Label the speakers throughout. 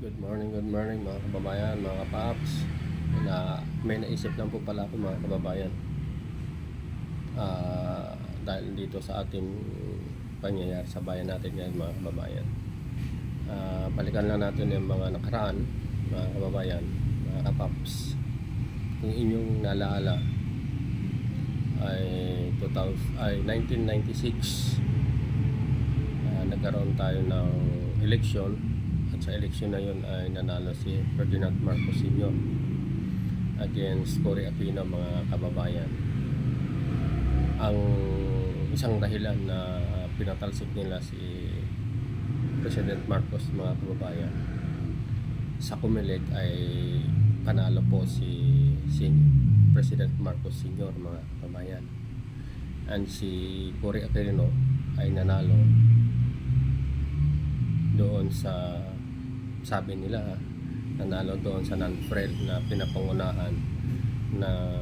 Speaker 1: Good morning mga kababayan, mga kapaps. May naisip lang po pala ako mga kababayan. Dahil dito sa ating pangyayari sa bayan natin ngayon mga kababayan. Balikan lang natin yung mga nakaraan mga kababayan, mga kapaps. Kung inyong naalala ay 1996 nagkaroon tayo ng eleksyon. Sa eleksyon na yun ay nanalo si Ferdinand Marcos Sr. against Cory Aquino mga kababayan. Ang isang dahilan na pinatalsik nila si President Marcos mga kababayan, sa Comelec ay panalo po si President Marcos Sr. mga kababayan, and si Cory Aquino ay nanalo doon sa, sabi nila, nanalo doon sa non-fred na pinapangunahan ng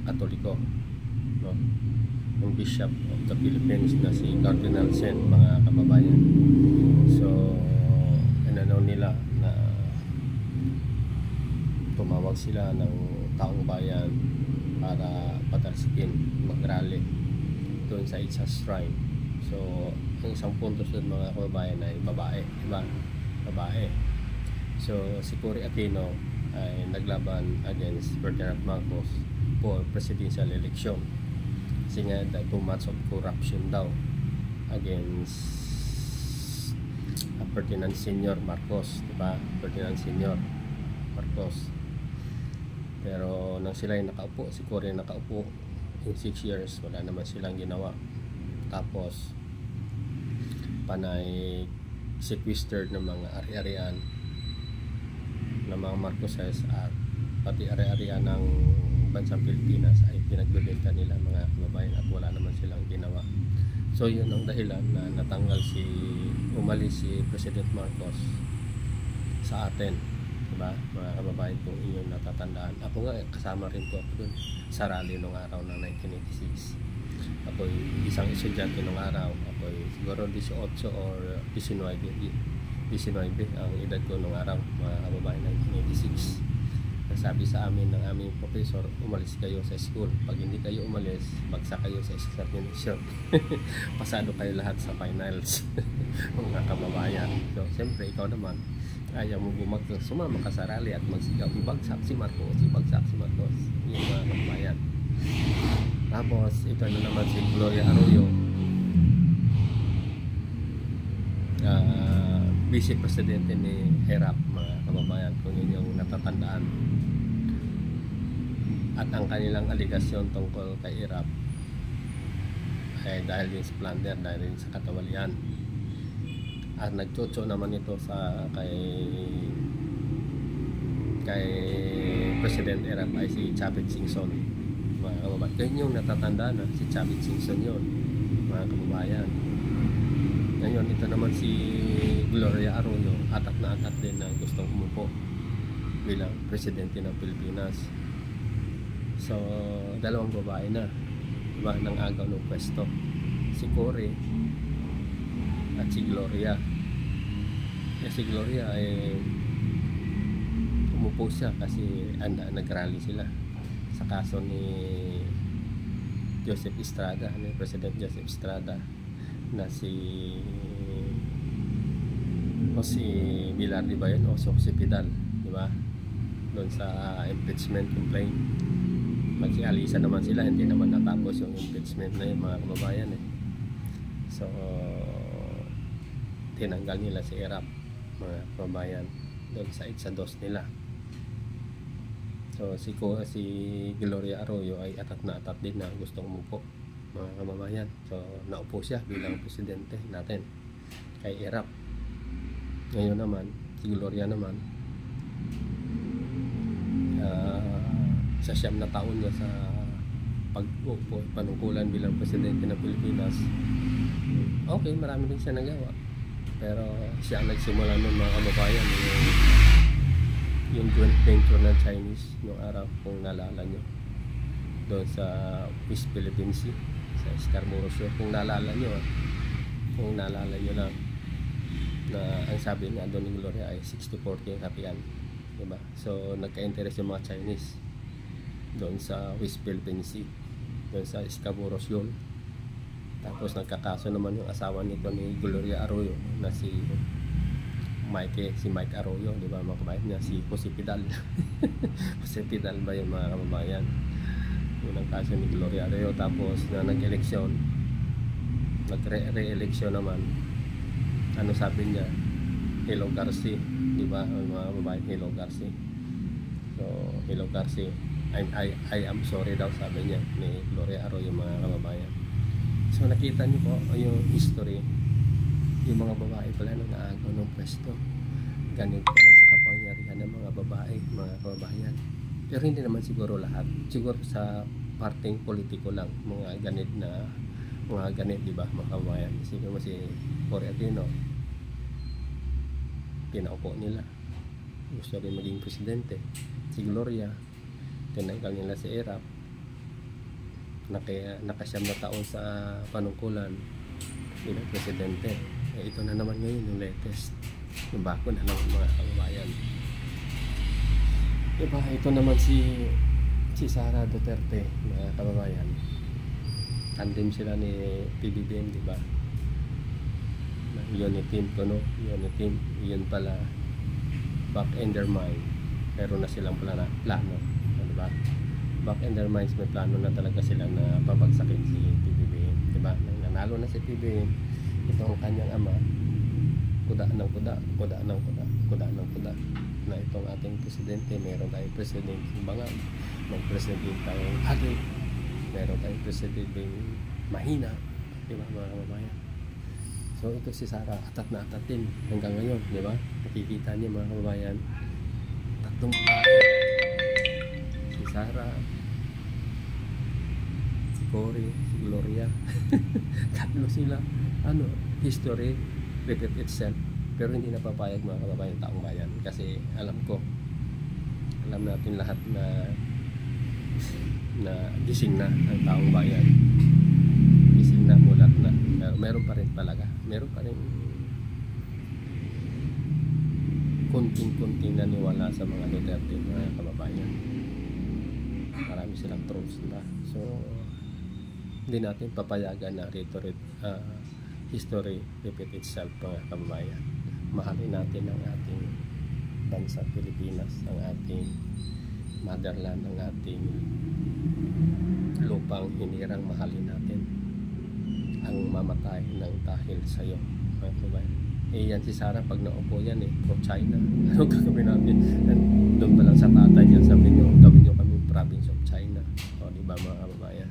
Speaker 1: Katoliko, no? Yung Bishop of the Philippines na si Cardinal Sen mga kababayan. So inano nila na tumawag sila ng taong bayan para patalsikin, mag-rally doon sa Isa Shrine. So ang isang punto sa mga kababayan ay babae, diba? Babae. So si Cory Aquino ay naglaban against Ferdinand Marcos for presidential election. Kasi nga too much of corruption daw against Ferdinand Senior Marcos, diba? Ferdinand Senior Marcos. Pero nang sila ay nakaupo, si Cory nakaupo in 6 years, wala naman silang ginawa. Tapos panay sequestered ng mga ari-arian ng mga Marcoses at pati ari-arian ng bansang Pilipinas ay pinagbebenta nila mga kababayan at wala naman silang ginawa. So yun ang dahilan na umalis si President Marcos sa atin, diba mga kababayan, kung inyong natatandaan. Ako nga kasama rin po ako dun sa rally nung araw ng 1986. Ako'y isang estudyante nung araw. Ako'y siguro 18 or 19 ang edad ko nung araw mga kababayan, 1986. Nasabi sa amin ng aming professor, umalis kayo sa school. Pag hindi kayo umalis, bagsak kayo sa examination. Pasado kayo lahat sa finals. Mga kababayan. So siyempre ikaw naman ayaw mo bumagsak, sumama ka sa rally at magsigaw, ibagsak si Marcos, ibagsak si Marcos. Yung mga kababayan. Tapos ito na naman si Gloria Arroyo, vice presidente ni ERAP mga kababayan, kung yun yung natatandaan. At ang kanilang aligasyon tungkol kay ERAP ay dahil din sa plunder, dahil din sa katawalian. At nagtsotso naman ito sa kay President ERAP ay si Chavit Singson mga kababayan. Kaya yung natatanda na si Chavit Singson yun mga kababayan. Ngayon ito naman si Gloria Arroyo, atat na atat din na gustong umupo bilang presidente ng Pilipinas. So dalawang babae na, diba, ng agaw ng pwesto, si Cory at si Gloria. Si Gloria ay umupo siya kasi nag-rally sila sa kaso ni Joseph Estrada, ni President Joseph Estrada, na si Bilar, di ba yun? O si Pidal, di ba? Doon sa impeachment complaint. Magsialisa naman sila, hindi naman natapos yung impeachment na yun mga kababayan eh. So tinanggal nila si ERAP mga kababayan doon sa EDSA-2 nila. So si Gloria Arroyo ay atat na atat din na gustong umupo mga kababayan. So naupo siya bilang presidente natin kay ERAP. Ngayon naman si Gloria naman, sa 9 na taon niya sa pag-upo, panungkulan bilang presidente ng Pilipinas, okay, marami din siya nagawa. Pero siya ang nagsimula nun mga kababayan, yung joint venture ng Chinese noong araw, kung naalala nyo, doon sa West Philippine Sea, sa Scarborough Shoal, kung naalala nyo lang. na ang sabi nga doon ni Gloria ay 60-40 ang hatian, diba? So nagka-interest yung mga Chinese doon sa West Philippine Sea, doon sa Scarborough Shoal. Tapos nagkakaso naman yung asawa nito ni Gloria Arroyo na si Mike Arroyo, di ba, mga kabayan niya, si Jose Pidal. Jose Pidal ba yung mga kababayan? Yun ang kaso ni Gloria Arroyo. Tapos na nag-eleksyon, nag-re-eleksyon naman, ano sabi niya, Hello Garci, di ba, mga kababayan, Hello Garci. So Hello Garci, I am sorry daw, sabi niya ni Gloria Arroyo, mga kababayan. So nakita niyo po yung history, yung mga babae pala nung naagaw ng pwesto, ganit pala sa kapangyarihan ng mga babae, mga kababayan. Pero hindi naman siguro lahat, siguro sa parting politiko lang, mga ganit na mga ganit, di ba, mga kababayan. Siguro si Cory Aquino, pinaupo nila, gusto rin maging presidente. Si Gloria, tinanggal nila si Erap, nakasyam na taon sa panungkulan bilang presidente. Ito na naman ngayon yung latest, yung bago na naman, mga kababayan. Diba, ito naman si Sara Duterte, mga kababayan. Tandem sila ni PBBM, diba? Unity team ko, no? Unity team, yun pala back in their mind, pero na silang plano, diba? Back in their minds, may plano na talaga sila na babagsakin si PBBM, diba? Nang nanalo na si PBBM, ito ang kanyang ama, kuda ng kuda na itong ating presidente. Meron tayong presidenteng bangag, may presidente tayong halik, meron tayong presidenteng mahina, diba, mga kababayan? So ito si Sara, atat na atat din hanggang ngayon, diba? Nakikita niyo, mga kababayan, tatlong babae, si Sara, si Cory, si Gloria. Tatlo sila. History repeat itself, pero hindi napapayag, mga kababayan, taong bayan, kasi alam natin lahat na gising na ang taong bayan, gising na, mulat na, pero meron pa rin kunting naniwala sa mga Duterte, mga kababayan. Marami silang trolls na, so hindi natin papayagan na history repeat itself, mga kababayan. Mahalin natin ang ating bansa Pilipinas, ang ating motherland, ang ating lupang hinirang. Mahalin natin ang mamatay ng dahil sa iyo, mga kababayan. Yan si Sara, pag naupo yan, pro-China. Ano gagawin natin? Doon pa lang sa tatay niya, sabi niyo, gawin niyo kami province of China, o diba, mga kababayan?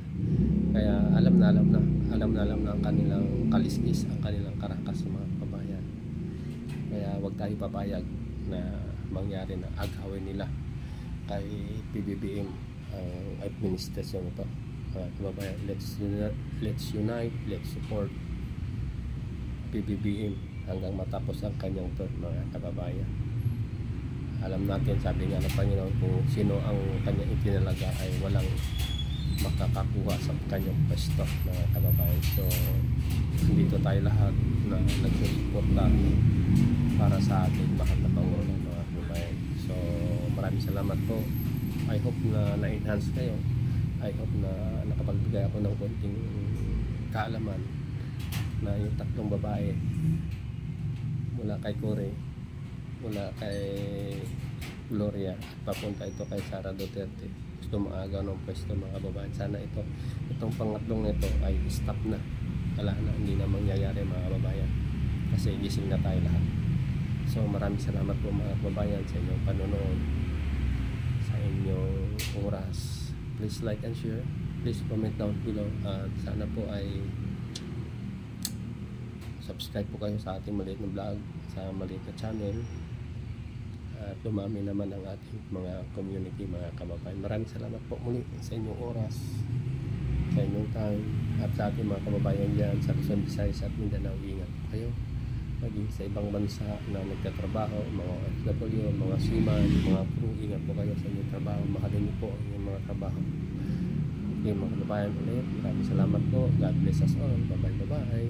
Speaker 1: Kaya alam na ang kanilang kaliskis, ang kanilang karakas, mga kababayan. Kaya wag tayo papayag na mangyari na agawin nila kay PBBM ang administrasyon ito, mga kababayan. Let's unite, let's support PBBM hanggang matapos ang kanyang term, mga kababayan. Alam natin, sabi nga ng Panginoon, kung sino ang kanyang itinalaga ay walang makakakuha sa kanyang pwesto, mga kababayan. So dito tayo lahat na nagsusuporta para sa ating mahal na Pangulo, mga kababayan. So maraming salamat po. I hope na na-enhance kayo. I hope na nakapagbigay ako ng konting kaalaman na yung tatlong babae, mula kay Cory, mula kay Gloria, papunta ito kay Sara Duterte, gusto maagaw ng pwesto, mga kababayan. Sana itong pangatlong nito ay stop na, wala na, hindi na mangyayari, mga kababayan, kasi gising na tayo lahat. So maraming salamat po, mga kababayan, sa inyong panonood, sa inyong oras. Please like and share, please comment down below, at sana po ay subscribe po kayo sa ating maliit na vlog, sa maliit na channel, at dumami naman ang ating mga community, mga kababayan. Maraming salamat po muli sa inyong oras, sa inyong time, at sa ating mga kababayan dyan sa Luzon, Visayas at Mindanao. Ingat po kayo, maging sa ibang bansa na nagtatrabaho, mga OFW, mga seaman, mga crew. Ingat po kayo sa inyong trabaho, mahalin niyo po ang inyong mga trabaho. Okay, mga kababayan, ulit maraming salamat po. God bless us all. Bye bye.